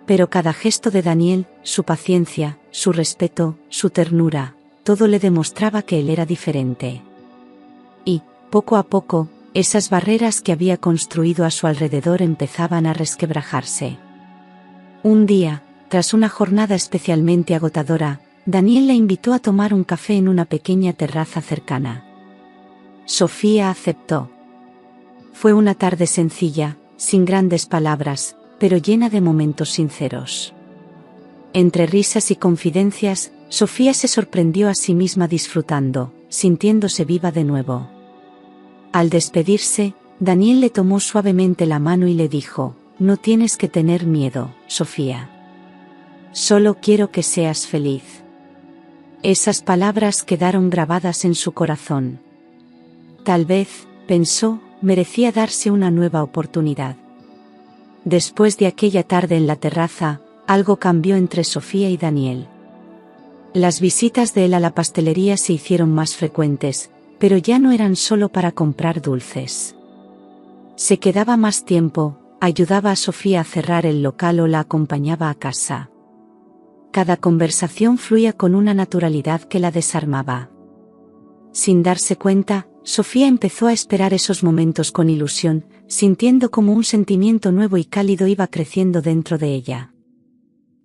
Pero cada gesto de Daniel, su paciencia, su respeto, su ternura, todo le demostraba que él era diferente. Y, poco a poco, esas barreras que había construido a su alrededor empezaban a resquebrajarse. Un día, tras una jornada especialmente agotadora, Daniel la invitó a tomar un café en una pequeña terraza cercana. Sofía aceptó. Fue una tarde sencilla, sin grandes palabras, pero llena de momentos sinceros. Entre risas y confidencias, Sofía se sorprendió a sí misma disfrutando, sintiéndose viva de nuevo. Al despedirse, Daniel le tomó suavemente la mano y le dijo: «No tienes que tener miedo, Sofía. Solo quiero que seas feliz». Esas palabras quedaron grabadas en su corazón. Tal vez, pensó, merecía darse una nueva oportunidad. Después de aquella tarde en la terraza, algo cambió entre Sofía y Daniel. Las visitas de él a la pastelería se hicieron más frecuentes, pero ya no eran solo para comprar dulces. Se quedaba más tiempo, ayudaba a Sofía a cerrar el local o la acompañaba a casa. Cada conversación fluía con una naturalidad que la desarmaba. Sin darse cuenta, Sofía empezó a esperar esos momentos con ilusión, sintiendo como un sentimiento nuevo y cálido iba creciendo dentro de ella.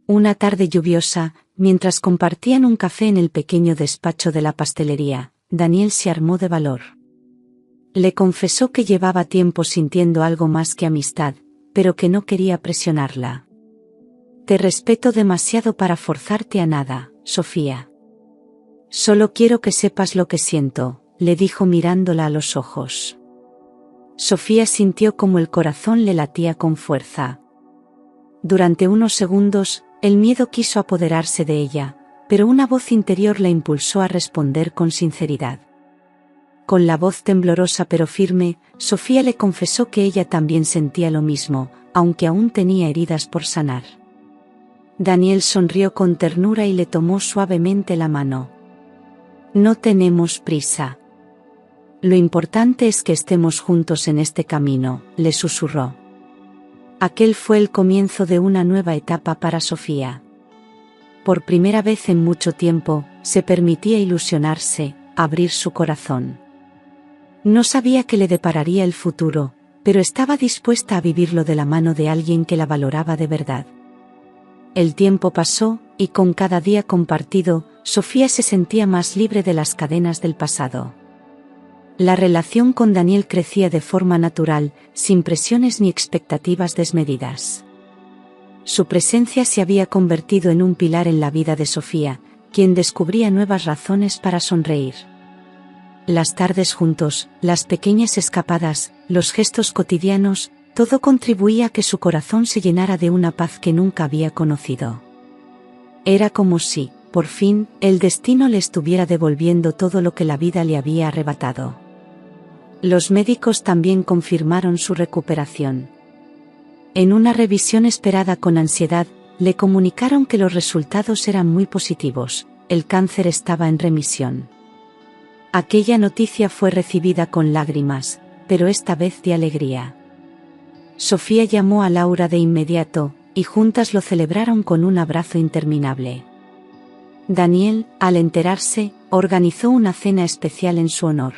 Una tarde lluviosa, mientras compartían un café en el pequeño despacho de la pastelería, Daniel se armó de valor. Le confesó que llevaba tiempo sintiendo algo más que amistad, pero que no quería presionarla. Te respeto demasiado para forzarte a nada, Sofía. Solo quiero que sepas lo que siento, le dijo mirándola a los ojos. Sofía sintió como el corazón le latía con fuerza. Durante unos segundos, el miedo quiso apoderarse de ella, pero una voz interior la impulsó a responder con sinceridad. Con la voz temblorosa pero firme, Sofía le confesó que ella también sentía lo mismo, aunque aún tenía heridas por sanar. Daniel sonrió con ternura y le tomó suavemente la mano. No tenemos prisa. Lo importante es que estemos juntos en este camino, le susurró. Aquel fue el comienzo de una nueva etapa para Sofía. Por primera vez en mucho tiempo, se permitía ilusionarse, abrir su corazón. No sabía qué le depararía el futuro, pero estaba dispuesta a vivirlo de la mano de alguien que la valoraba de verdad. El tiempo pasó, y con cada día compartido, Sofía se sentía más libre de las cadenas del pasado. La relación con Daniel crecía de forma natural, sin presiones ni expectativas desmedidas. Su presencia se había convertido en un pilar en la vida de Sofía, quien descubría nuevas razones para sonreír. Las tardes juntos, las pequeñas escapadas, los gestos cotidianos, todo contribuía a que su corazón se llenara de una paz que nunca había conocido. Era como si, por fin, el destino le estuviera devolviendo todo lo que la vida le había arrebatado. Los médicos también confirmaron su recuperación. En una revisión esperada con ansiedad, le comunicaron que los resultados eran muy positivos, el cáncer estaba en remisión. Aquella noticia fue recibida con lágrimas, pero esta vez de alegría. Sofía llamó a Laura de inmediato, y juntas lo celebraron con un abrazo interminable. Daniel, al enterarse, organizó una cena especial en su honor.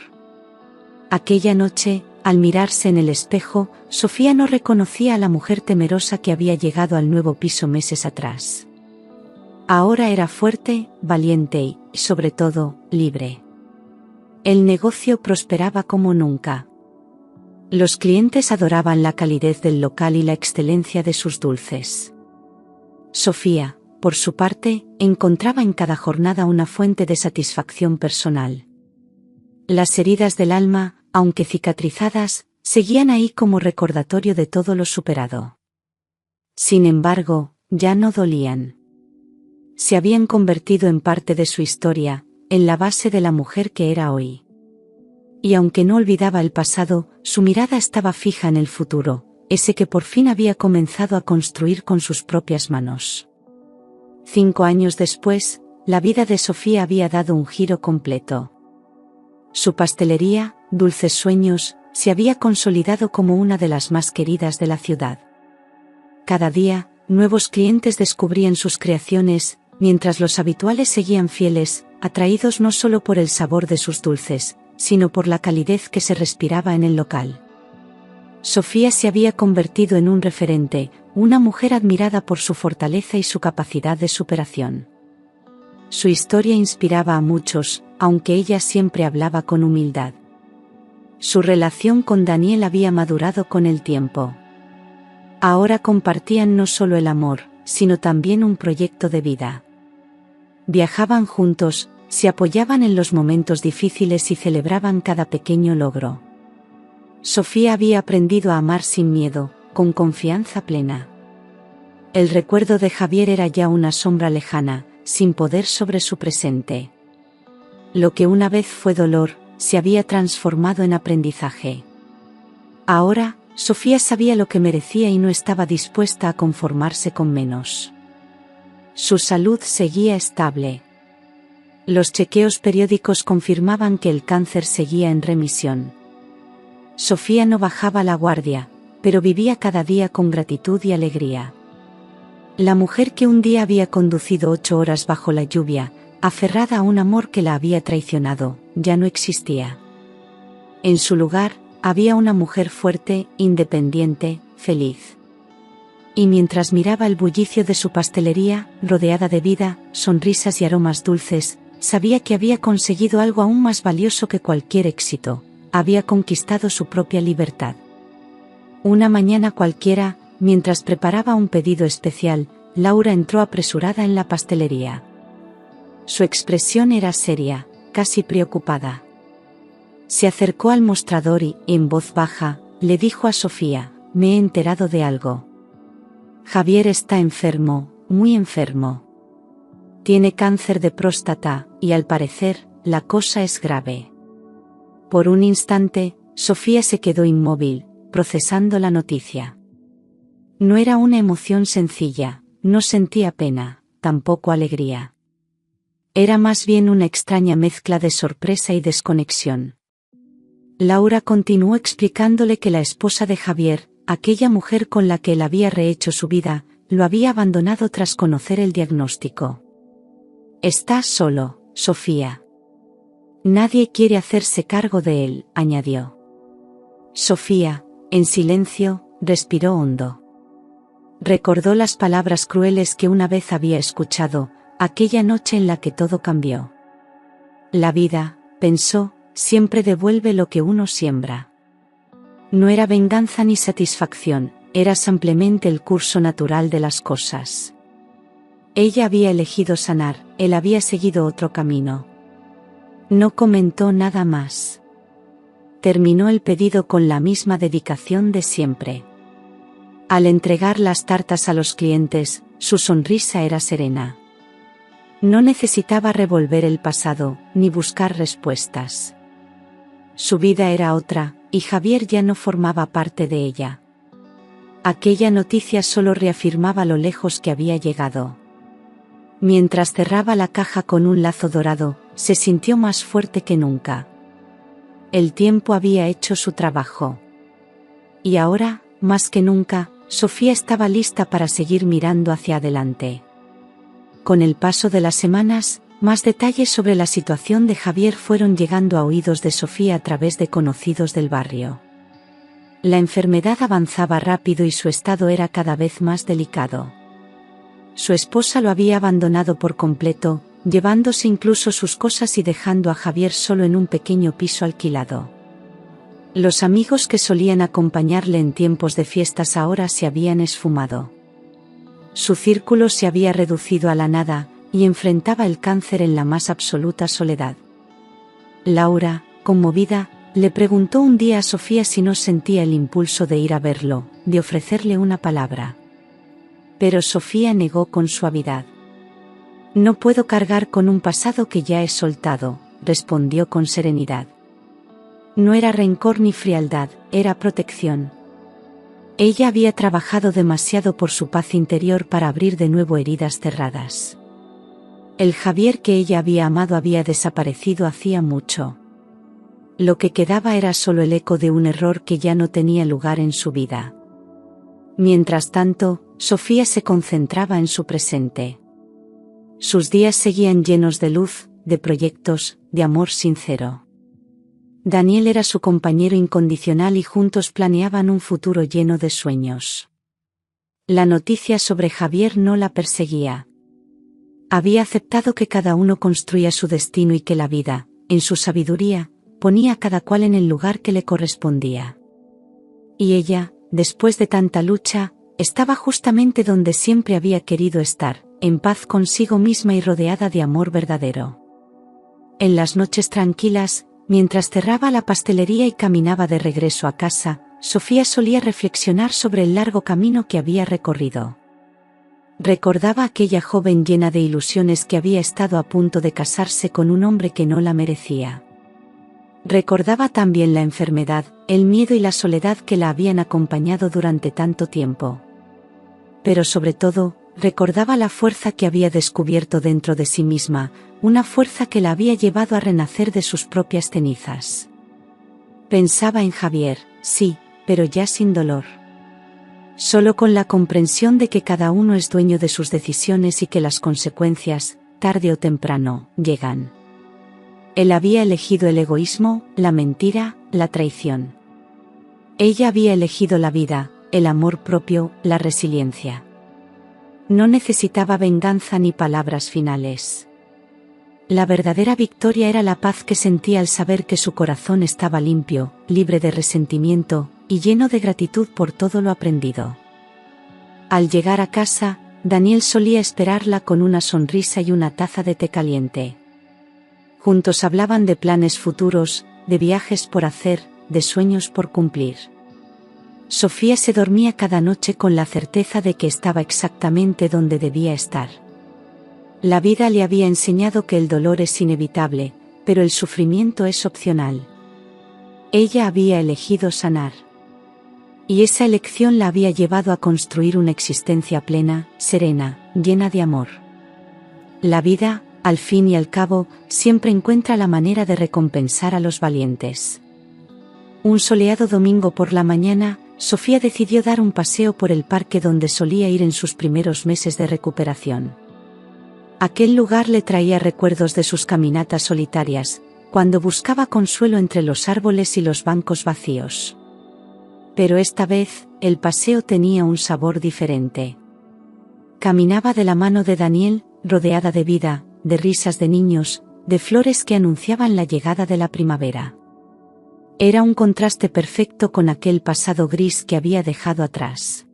Aquella noche, al mirarse en el espejo, Sofía no reconocía a la mujer temerosa que había llegado al nuevo piso meses atrás. Ahora era fuerte, valiente y, sobre todo, libre. El negocio prosperaba como nunca. Los clientes adoraban la calidez del local y la excelencia de sus dulces. Sofía, por su parte, encontraba en cada jornada una fuente de satisfacción personal. Las heridas del alma, aunque cicatrizadas, seguían ahí como recordatorio de todo lo superado. Sin embargo, ya no dolían. Se habían convertido en parte de su historia, en la base de la mujer que era hoy. Y aunque no olvidaba el pasado, su mirada estaba fija en el futuro, ese que por fin había comenzado a construir con sus propias manos. 5 años después, la vida de Sofía había dado un giro completo. Su pastelería, Dulces Sueños, se había consolidado como una de las más queridas de la ciudad. Cada día, nuevos clientes descubrían sus creaciones, mientras los habituales seguían fieles, atraídos no solo por el sabor de sus dulces, sino por la calidez que se respiraba en el local. Sofía se había convertido en un referente, una mujer admirada por su fortaleza y su capacidad de superación. Su historia inspiraba a muchos, aunque ella siempre hablaba con humildad. Su relación con Daniel había madurado con el tiempo. Ahora compartían no solo el amor, sino también un proyecto de vida. Viajaban juntos, se apoyaban en los momentos difíciles y celebraban cada pequeño logro. Sofía había aprendido a amar sin miedo, con confianza plena. El recuerdo de Javier era ya una sombra lejana, sin poder sobre su presente. Lo que una vez fue dolor, se había transformado en aprendizaje. Ahora, Sofía sabía lo que merecía y no estaba dispuesta a conformarse con menos. Su salud seguía estable. Los chequeos periódicos confirmaban que el cáncer seguía en remisión. Sofía no bajaba la guardia, pero vivía cada día con gratitud y alegría. La mujer que un día había conducido 8 horas bajo la lluvia, aferrada a un amor que la había traicionado, ya no existía. En su lugar, había una mujer fuerte, independiente, feliz. Y mientras miraba el bullicio de su pastelería, rodeada de vida, sonrisas y aromas dulces, sabía que había conseguido algo aún más valioso que cualquier éxito: había conquistado su propia libertad. Una mañana cualquiera, mientras preparaba un pedido especial, Laura entró apresurada en la pastelería. Su expresión era seria, casi preocupada. Se acercó al mostrador y, en voz baja, le dijo a Sofía: «Me he enterado de algo. Javier está enfermo, muy enfermo. Tiene cáncer de próstata, y al parecer, la cosa es grave». Por un instante, Sofía se quedó inmóvil, procesando la noticia. No era una emoción sencilla, no sentía pena, tampoco alegría. Era más bien una extraña mezcla de sorpresa y desconexión. Laura continuó explicándole que la esposa de Javier, aquella mujer con la que él había rehecho su vida, lo había abandonado tras conocer el diagnóstico. «Está solo, Sofía. Nadie quiere hacerse cargo de él», añadió. Sofía, en silencio, respiró hondo. Recordó las palabras crueles que una vez había escuchado, aquella noche en la que todo cambió. «La vida», pensó, «siempre devuelve lo que uno siembra». No era venganza ni satisfacción, era simplemente el curso natural de las cosas. Ella había elegido sanar, él había seguido otro camino. No comentó nada más. Terminó el pedido con la misma dedicación de siempre. Al entregar las tartas a los clientes, su sonrisa era serena. No necesitaba revolver el pasado, ni buscar respuestas. Su vida era otra, y Javier ya no formaba parte de ella. Aquella noticia solo reafirmaba lo lejos que había llegado. Mientras cerraba la caja con un lazo dorado, se sintió más fuerte que nunca. El tiempo había hecho su trabajo. Y ahora, más que nunca, Sofía estaba lista para seguir mirando hacia adelante. Con el paso de las semanas, más detalles sobre la situación de Javier fueron llegando a oídos de Sofía a través de conocidos del barrio. La enfermedad avanzaba rápido y su estado era cada vez más delicado. Su esposa lo había abandonado por completo, llevándose incluso sus cosas y dejando a Javier solo en un pequeño piso alquilado. Los amigos que solían acompañarle en tiempos de fiestas ahora se habían esfumado. Su círculo se había reducido a la nada, y enfrentaba el cáncer en la más absoluta soledad. Laura, conmovida, le preguntó un día a Sofía si no sentía el impulso de ir a verlo, de ofrecerle una palabra. Pero Sofía negó con suavidad. «No puedo cargar con un pasado que ya he soltado», respondió con serenidad. No era rencor ni frialdad, era protección. Ella había trabajado demasiado por su paz interior para abrir de nuevo heridas cerradas. El Javier que ella había amado había desaparecido hacía mucho. Lo que quedaba era solo el eco de un error que ya no tenía lugar en su vida. Mientras tanto, Sofía se concentraba en su presente. Sus días seguían llenos de luz, de proyectos, de amor sincero. Daniel era su compañero incondicional y juntos planeaban un futuro lleno de sueños. La noticia sobre Javier no la perseguía. Había aceptado que cada uno construía su destino y que la vida, en su sabiduría, ponía a cada cual en el lugar que le correspondía. Y ella, después de tanta lucha, estaba justamente donde siempre había querido estar, en paz consigo misma y rodeada de amor verdadero. En las noches tranquilas, mientras cerraba la pastelería y caminaba de regreso a casa, Sofía solía reflexionar sobre el largo camino que había recorrido. Recordaba a aquella joven llena de ilusiones que había estado a punto de casarse con un hombre que no la merecía. Recordaba también la enfermedad, el miedo y la soledad que la habían acompañado durante tanto tiempo. Pero sobre todo, recordaba la fuerza que había descubierto dentro de sí misma, una fuerza que la había llevado a renacer de sus propias cenizas. Pensaba en Javier, sí, pero ya sin dolor. Solo con la comprensión de que cada uno es dueño de sus decisiones y que las consecuencias, tarde o temprano, llegan. Él había elegido el egoísmo, la mentira, la traición. Ella había elegido la vida, el amor propio, la resiliencia. No necesitaba venganza ni palabras finales. La verdadera victoria era la paz que sentía al saber que su corazón estaba limpio, libre de resentimiento, y lleno de gratitud por todo lo aprendido. Al llegar a casa, Daniel solía esperarla con una sonrisa y una taza de té caliente. Juntos hablaban de planes futuros, de viajes por hacer, de sueños por cumplir. Sofía se dormía cada noche con la certeza de que estaba exactamente donde debía estar. La vida le había enseñado que el dolor es inevitable, pero el sufrimiento es opcional. Ella había elegido sanar. Y esa elección la había llevado a construir una existencia plena, serena, llena de amor. La vida, al fin y al cabo, siempre encuentra la manera de recompensar a los valientes. Un soleado domingo por la mañana, Sofía decidió dar un paseo por el parque donde solía ir en sus primeros meses de recuperación. Aquel lugar le traía recuerdos de sus caminatas solitarias, cuando buscaba consuelo entre los árboles y los bancos vacíos. Pero esta vez, el paseo tenía un sabor diferente. Caminaba de la mano de Daniel, rodeada de vida, de risas de niños, de flores que anunciaban la llegada de la primavera. Era un contraste perfecto con aquel pasado gris que había dejado atrás.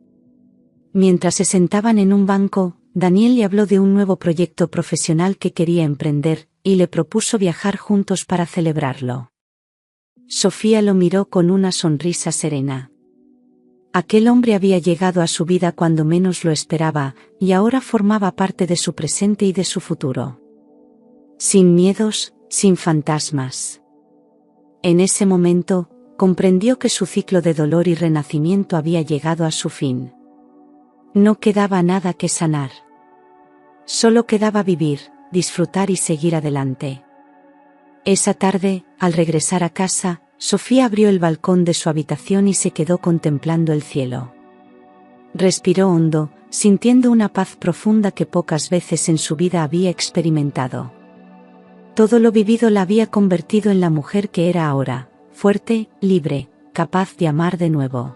Mientras se sentaban en un banco, Daniel le habló de un nuevo proyecto profesional que quería emprender, y le propuso viajar juntos para celebrarlo. Sofía lo miró con una sonrisa serena. Aquel hombre había llegado a su vida cuando menos lo esperaba, y ahora formaba parte de su presente y de su futuro. Sin miedos, sin fantasmas. En ese momento, comprendió que su ciclo de dolor y renacimiento había llegado a su fin. No quedaba nada que sanar. Solo quedaba vivir, disfrutar y seguir adelante. Esa tarde, al regresar a casa, Sofía abrió el balcón de su habitación y se quedó contemplando el cielo. Respiró hondo, sintiendo una paz profunda que pocas veces en su vida había experimentado. Todo lo vivido la había convertido en la mujer que era ahora, fuerte, libre, capaz de amar de nuevo.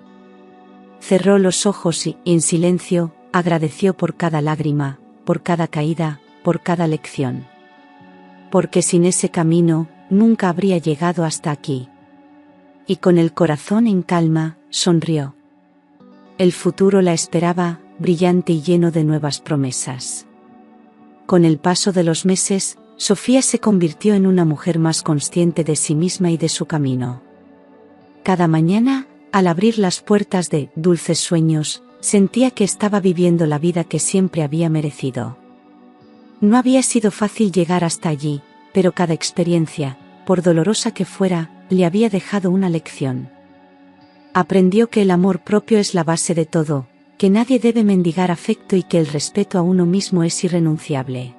Cerró los ojos y, en silencio, agradeció por cada lágrima, por cada caída, por cada lección. Porque sin ese camino, nunca habría llegado hasta aquí. Y con el corazón en calma, sonrió. El futuro la esperaba, brillante y lleno de nuevas promesas. Con el paso de los meses, Sofía se convirtió en una mujer más consciente de sí misma y de su camino. Cada mañana, al abrir las puertas de Dulces Sueños, sentía que estaba viviendo la vida que siempre había merecido. No había sido fácil llegar hasta allí, pero cada experiencia, por dolorosa que fuera, le había dejado una lección. Aprendió que el amor propio es la base de todo, que nadie debe mendigar afecto y que el respeto a uno mismo es irrenunciable.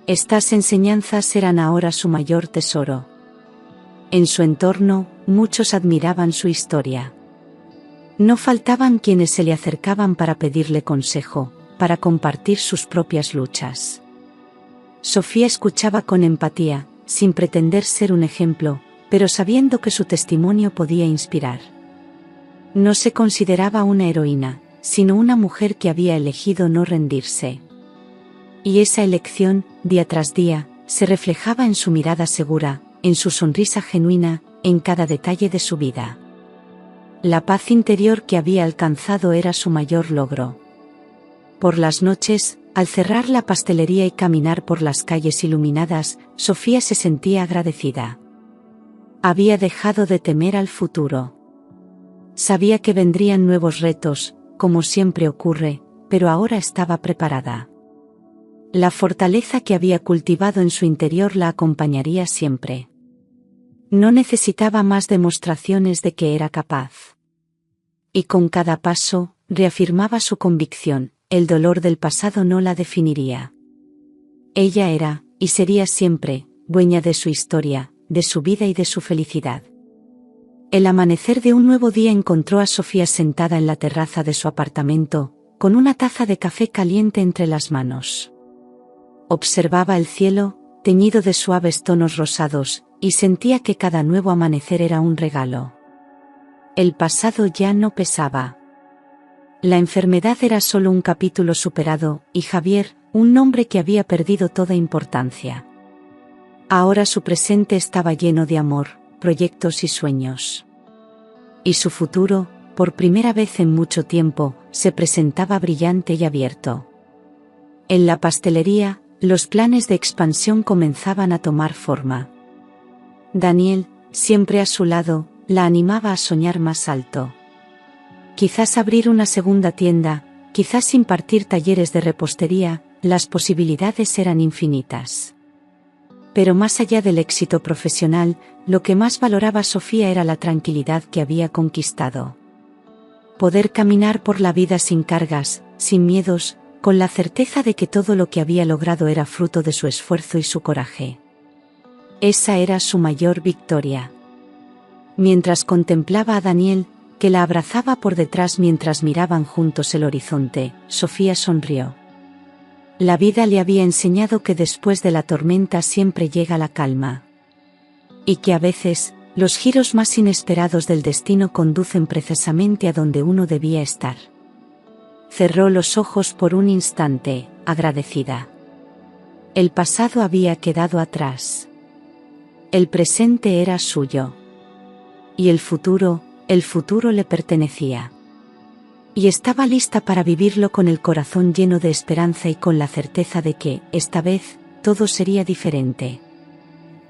Estas enseñanzas eran ahora su mayor tesoro. En su entorno, muchos admiraban su historia. No faltaban quienes se le acercaban para pedirle consejo, para compartir sus propias luchas. Sofía escuchaba con empatía, sin pretender ser un ejemplo, pero sabiendo que su testimonio podía inspirar. No se consideraba una heroína, sino una mujer que había elegido no rendirse. Y esa elección, día tras día, se reflejaba en su mirada segura, en su sonrisa genuina, en cada detalle de su vida. La paz interior que había alcanzado era su mayor logro. Por las noches, al cerrar la pastelería y caminar por las calles iluminadas, Sofía se sentía agradecida. Había dejado de temer al futuro. Sabía que vendrían nuevos retos, como siempre ocurre, pero ahora estaba preparada. La fortaleza que había cultivado en su interior la acompañaría siempre. No necesitaba más demostraciones de que era capaz. Y con cada paso, reafirmaba su convicción: El dolor del pasado no la definiría. Ella era, y sería siempre, dueña de su historia, de su vida y de su felicidad. El amanecer de un nuevo día encontró a Sofía sentada en la terraza de su apartamento, con una taza de café caliente entre las manos. Observaba el cielo, teñido de suaves tonos rosados, y sentía que cada nuevo amanecer era un regalo. El pasado ya no pesaba. La enfermedad era solo un capítulo superado, y Javier, un nombre que había perdido toda importancia. Ahora su presente estaba lleno de amor, proyectos y sueños. Y su futuro, por primera vez en mucho tiempo, se presentaba brillante y abierto. En la pastelería, los planes de expansión comenzaban a tomar forma. Daniel, siempre a su lado, la animaba a soñar más alto. Quizás abrir una segunda tienda, quizás impartir talleres de repostería, las posibilidades eran infinitas. Pero más allá del éxito profesional, lo que más valoraba Sofía era la tranquilidad que había conquistado. Poder caminar por la vida sin cargas, sin miedos, con la certeza de que todo lo que había logrado era fruto de su esfuerzo y su coraje. Esa era su mayor victoria. Mientras contemplaba a Daniel, que la abrazaba por detrás mientras miraban juntos el horizonte, Sofía sonrió. La vida le había enseñado que después de la tormenta siempre llega la calma. Y que a veces, los giros más inesperados del destino conducen precisamente a donde uno debía estar. Cerró los ojos por un instante, agradecida. El pasado había quedado atrás. El presente era suyo. Y el futuro le pertenecía. Y estaba lista para vivirlo con el corazón lleno de esperanza y con la certeza de que, esta vez, todo sería diferente.